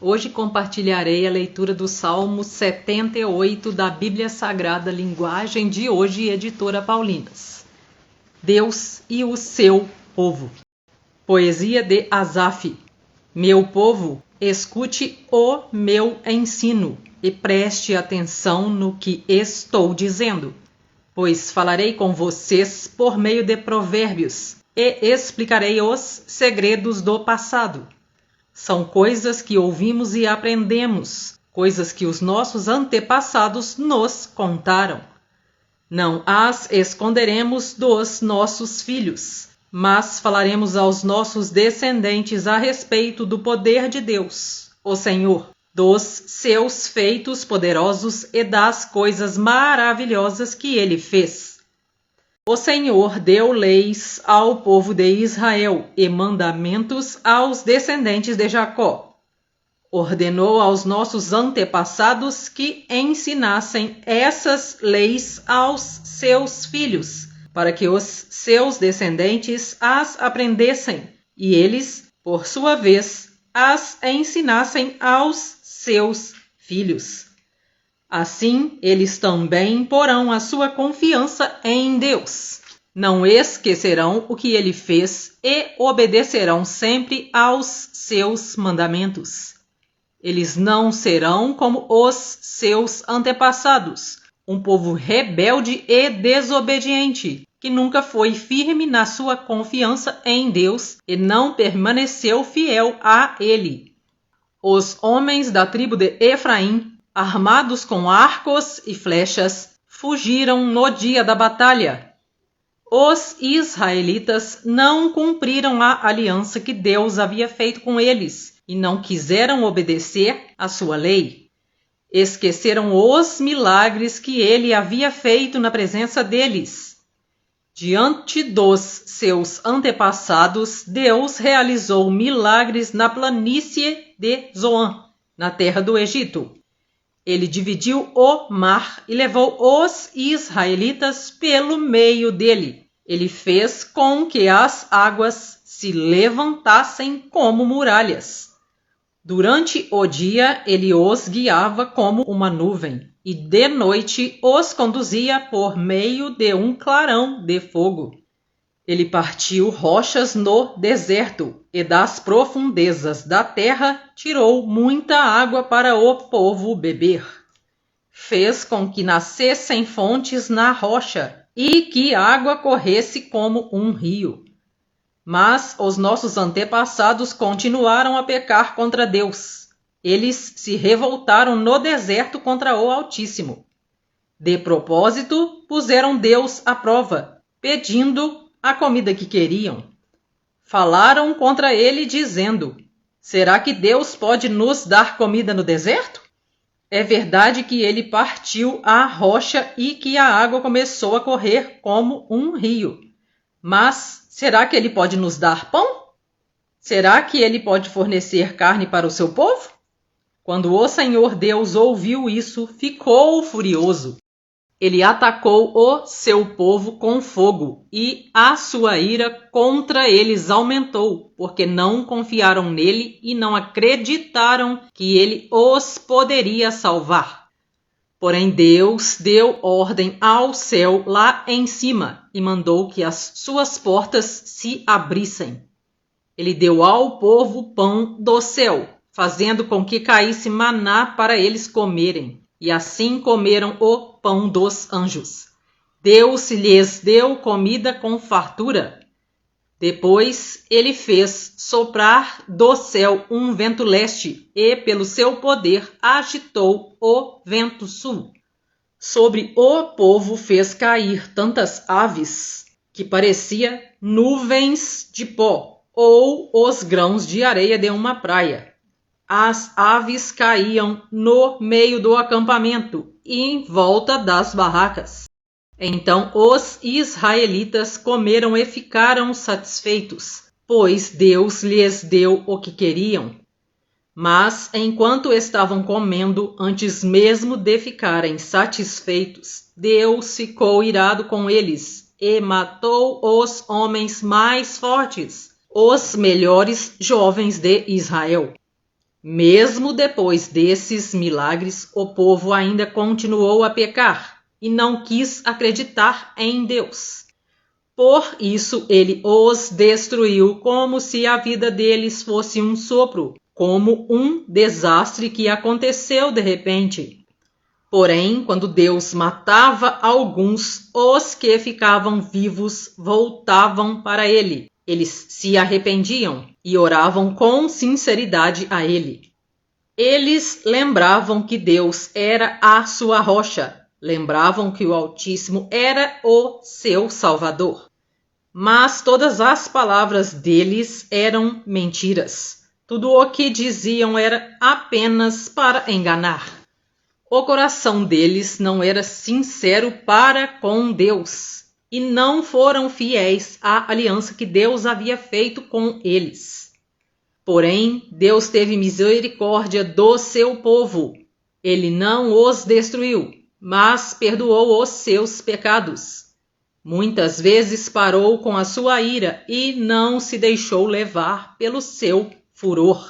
Hoje compartilharei a leitura do Salmo 78 da Bíblia Sagrada Linguagem de Hoje, editora Paulinas. Deus e o seu povo. Poesia de Asaf. Meu povo, escute o meu ensino e preste atenção no que estou dizendo, pois falarei com vocês por meio de provérbios e explicarei os segredos do passado. São coisas que ouvimos e aprendemos, coisas que os nossos antepassados nos contaram. Não as esconderemos dos nossos filhos, mas falaremos aos nossos descendentes a respeito do poder de Deus, o Senhor, dos seus feitos poderosos e das coisas maravilhosas que Ele fez. O Senhor deu leis ao povo de Israel e mandamentos aos descendentes de Jacó. Ordenou aos nossos antepassados que ensinassem essas leis aos seus filhos, para que os seus descendentes as aprendessem e eles, por sua vez, as ensinassem aos seus filhos. Assim, eles também porão a sua confiança em Deus. Não esquecerão o que ele fez e obedecerão sempre aos seus mandamentos. Eles não serão como os seus antepassados, um povo rebelde e desobediente, que nunca foi firme na sua confiança em Deus e não permaneceu fiel a Ele. Os homens da tribo de Efraim, armados com arcos e flechas, fugiram no dia da batalha. Os israelitas não cumpriram a aliança que Deus havia feito com eles e não quiseram obedecer à sua lei. Esqueceram os milagres que ele havia feito na presença deles. Diante dos seus antepassados, Deus realizou milagres na planície de Zoan, na terra do Egito. Ele dividiu o mar e levou os israelitas pelo meio dele. Ele fez com que as águas se levantassem como muralhas. Durante o dia, ele os guiava como uma nuvem, e de noite os conduzia por meio de um clarão de fogo. Ele partiu rochas no deserto, e das profundezas da terra tirou muita água para o povo beber. Fez com que nascessem fontes na rocha, e que a água corresse como um rio. Mas os nossos antepassados continuaram a pecar contra Deus. Eles se revoltaram no deserto contra o Altíssimo. De propósito, puseram Deus à prova, pedindo a comida que queriam. Falaram contra ele, dizendo: será que Deus pode nos dar comida no deserto? É verdade que ele partiu a rocha e que a água começou a correr como um rio. Mas será que ele pode nos dar pão? Será que ele pode fornecer carne para o seu povo? Quando o Senhor Deus ouviu isso, ficou furioso. Ele atacou o seu povo com fogo, e a sua ira contra eles aumentou, porque não confiaram nele e não acreditaram que ele os poderia salvar. Porém Deus deu ordem ao céu lá em cima e mandou que as suas portas se abrissem. Ele deu ao povo pão do céu, fazendo com que caísse maná para eles comerem. E assim comeram o pão dos anjos. Deus lhes deu comida com fartura. Depois ele fez soprar do céu um vento leste e, pelo seu poder, agitou o vento sul. Sobre o povo fez cair tantas aves que parecia nuvens de pó ou os grãos de areia de uma praia. As aves caíam no meio do acampamento e em volta das barracas. Então os israelitas comeram e ficaram satisfeitos, pois Deus lhes deu o que queriam. Mas enquanto estavam comendo, antes mesmo de ficarem satisfeitos, Deus ficou irado com eles e matou os homens mais fortes, os melhores jovens de Israel. Mesmo depois desses milagres, o povo ainda continuou a pecar e não quis acreditar em Deus. Por isso ele os destruiu como se a vida deles fosse um sopro, como um desastre que aconteceu de repente. Porém, quando Deus matava alguns, os que ficavam vivos voltavam para ele. Eles se arrependiam e oravam com sinceridade a ele. Eles lembravam que Deus era a sua rocha, lembravam que o Altíssimo era o seu Salvador. Mas todas as palavras deles eram mentiras. Tudo o que diziam era apenas para enganar. O coração deles não era sincero para com Deus e não foram fiéis à aliança que Deus havia feito com eles. Porém, Deus teve misericórdia do seu povo. Ele não os destruiu, mas perdoou os seus pecados. Muitas vezes parou com a sua ira e não se deixou levar pelo seu furor.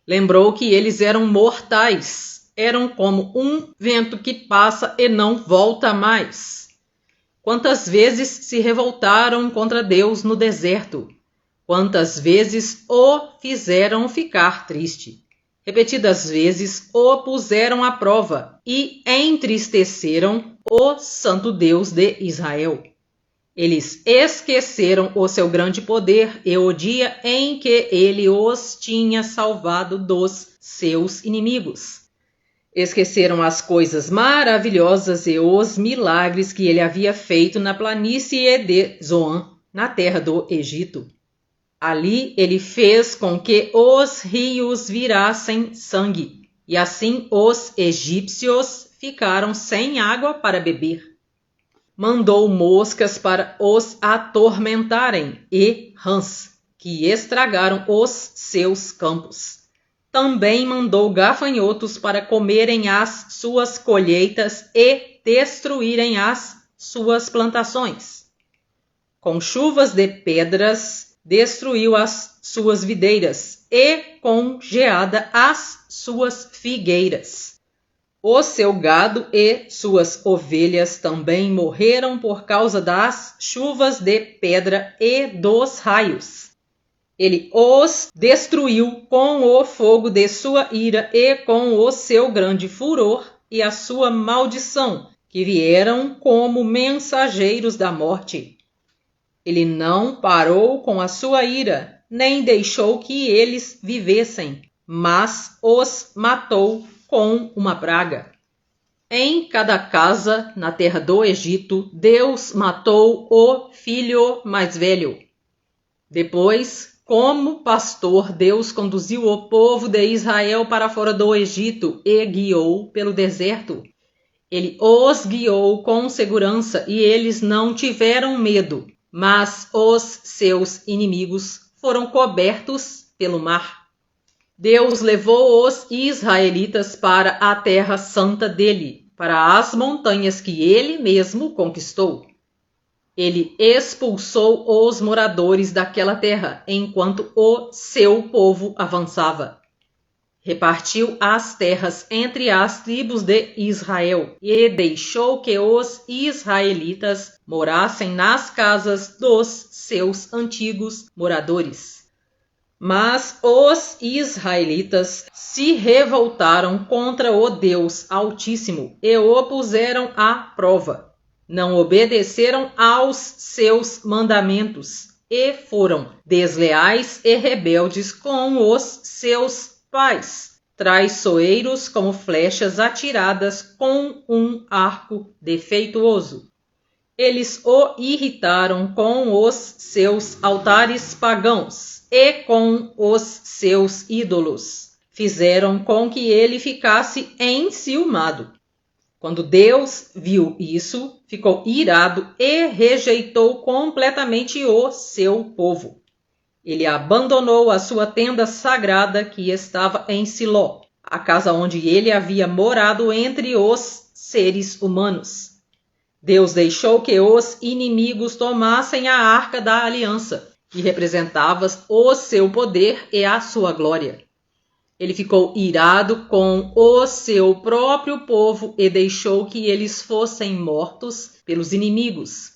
Lembrou que eles eram mortais, eram como um vento que passa e não volta mais. Quantas vezes se revoltaram contra Deus no deserto? Quantas vezes o fizeram ficar triste? Repetidas vezes o puseram à prova e entristeceram o Santo Deus de Israel. Eles esqueceram o seu grande poder e o dia em que ele os tinha salvado dos seus inimigos. Esqueceram as coisas maravilhosas e os milagres que ele havia feito na planície de Zoan, na terra do Egito. Ali ele fez com que os rios virassem sangue, e assim os egípcios ficaram sem água para beber. Mandou moscas para os atormentarem e rãs, que estragaram os seus campos. Também mandou gafanhotos para comerem as suas colheitas e destruírem as suas plantações. Com chuvas de pedras, destruiu as suas videiras e com geada as suas figueiras. O seu gado e suas ovelhas também morreram por causa das chuvas de pedra e dos raios. Ele os destruiu com o fogo de sua ira e com o seu grande furor e a sua maldição, que vieram como mensageiros da morte. Ele não parou com a sua ira, nem deixou que eles vivessem, mas os matou com uma praga. Em cada casa na terra do Egito, Deus matou o filho mais velho. Depois, como pastor, Deus conduziu o povo de Israel para fora do Egito e guiou pelo deserto. Ele os guiou com segurança e eles não tiveram medo, mas os seus inimigos foram cobertos pelo mar. Deus levou os israelitas para a terra santa dele, para as montanhas que ele mesmo conquistou. Ele expulsou os moradores daquela terra, enquanto o seu povo avançava. Repartiu as terras entre as tribos de Israel e deixou que os israelitas morassem nas casas dos seus antigos moradores. Mas os israelitas se revoltaram contra o Deus Altíssimo e o puseram à prova. Não obedeceram aos seus mandamentos e foram desleais e rebeldes com os seus pais, traiçoeiros como flechas atiradas com um arco defeituoso. Eles o irritaram com os seus altares pagãos e com os seus ídolos. Fizeram com que ele ficasse enciumado. Quando Deus viu isso, ficou irado e rejeitou completamente o seu povo. Ele abandonou a sua tenda sagrada que estava em Siló, a casa onde ele havia morado entre os seres humanos. Deus deixou que os inimigos tomassem a arca da aliança, que representava o seu poder e a sua glória. Ele ficou irado com o seu próprio povo e deixou que eles fossem mortos pelos inimigos.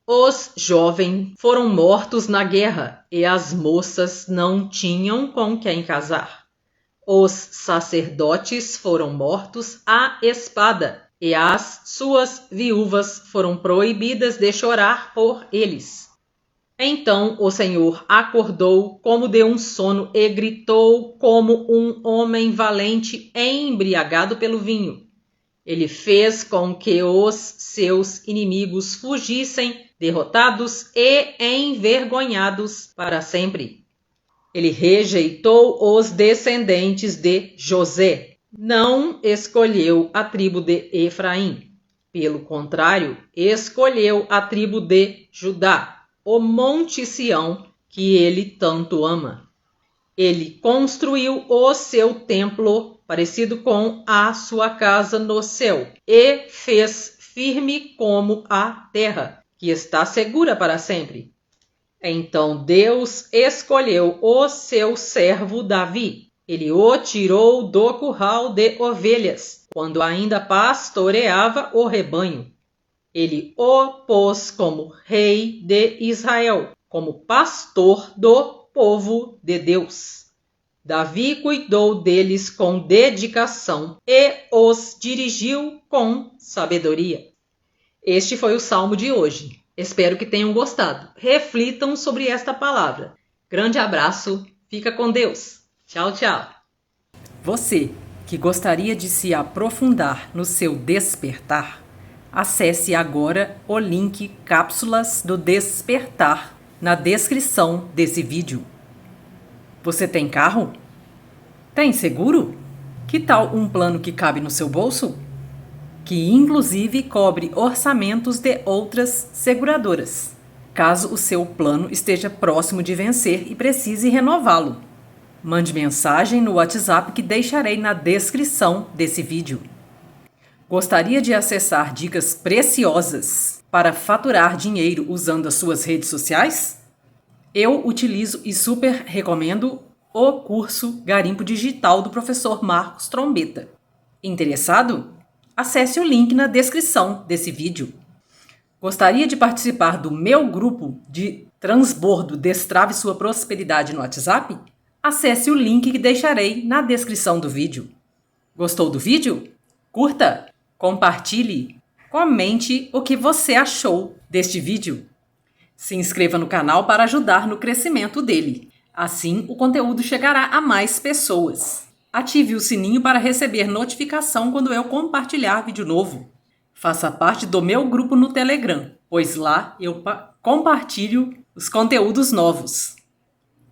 Os jovens foram mortos na guerra e as moças não tinham com quem casar. Os sacerdotes foram mortos à espada e as suas viúvas foram proibidas de chorar por eles. Então o Senhor acordou como de um sono e gritou como um homem valente embriagado pelo vinho. Ele fez com que os seus inimigos fugissem, derrotados e envergonhados para sempre. Ele rejeitou os descendentes de José. Não escolheu a tribo de Efraim. Pelo contrário, escolheu a tribo de Judá, o Monte Sião, que ele tanto ama. Ele construiu o seu templo, parecido com a sua casa no céu, e fez firme como a terra, que está segura para sempre. Então Deus escolheu o seu servo Davi. Ele o tirou do curral de ovelhas, quando ainda pastoreava o rebanho. Ele o pôs como rei de Israel, como pastor do povo de Deus. Davi cuidou deles com dedicação e os dirigiu com sabedoria. Este foi o salmo de hoje. Espero que tenham gostado. Reflitam sobre esta palavra. Grande abraço, fica com Deus. Tchau, tchau. Você que gostaria de se aprofundar no seu despertar, acesse agora o link Cápsulas do Despertar na descrição desse vídeo. Você tem carro? Tem seguro? Que tal um plano que cabe no seu bolso? Que inclusive cobre orçamentos de outras seguradoras, caso o seu plano esteja próximo de vencer e precise renová-lo. Mande mensagem no WhatsApp que deixarei na descrição desse vídeo. Gostaria de acessar dicas preciosas para faturar dinheiro usando as suas redes sociais? Eu utilizo e super recomendo o curso Garimpo Digital do professor Marcos Trombetta. Interessado? Acesse o link na descrição desse vídeo. Gostaria de participar do meu grupo de transbordo Destrave Sua Prosperidade no WhatsApp? Acesse o link que deixarei na descrição do vídeo. Gostou do vídeo? Curta, compartilhe, comente o que você achou deste vídeo. Se inscreva no canal para ajudar no crescimento dele. Assim, o conteúdo chegará a mais pessoas. Ative o sininho para receber notificação quando eu compartilhar vídeo novo. Faça parte do meu grupo no Telegram, pois lá eu compartilho os conteúdos novos.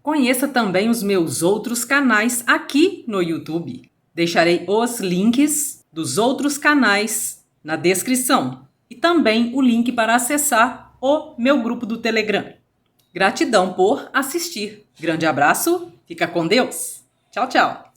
Conheça também os meus outros canais aqui no YouTube. Deixarei os links dos outros canais na descrição e também o link para acessar o meu grupo do Telegram. Gratidão por assistir. Grande abraço, fica com Deus. Tchau, tchau.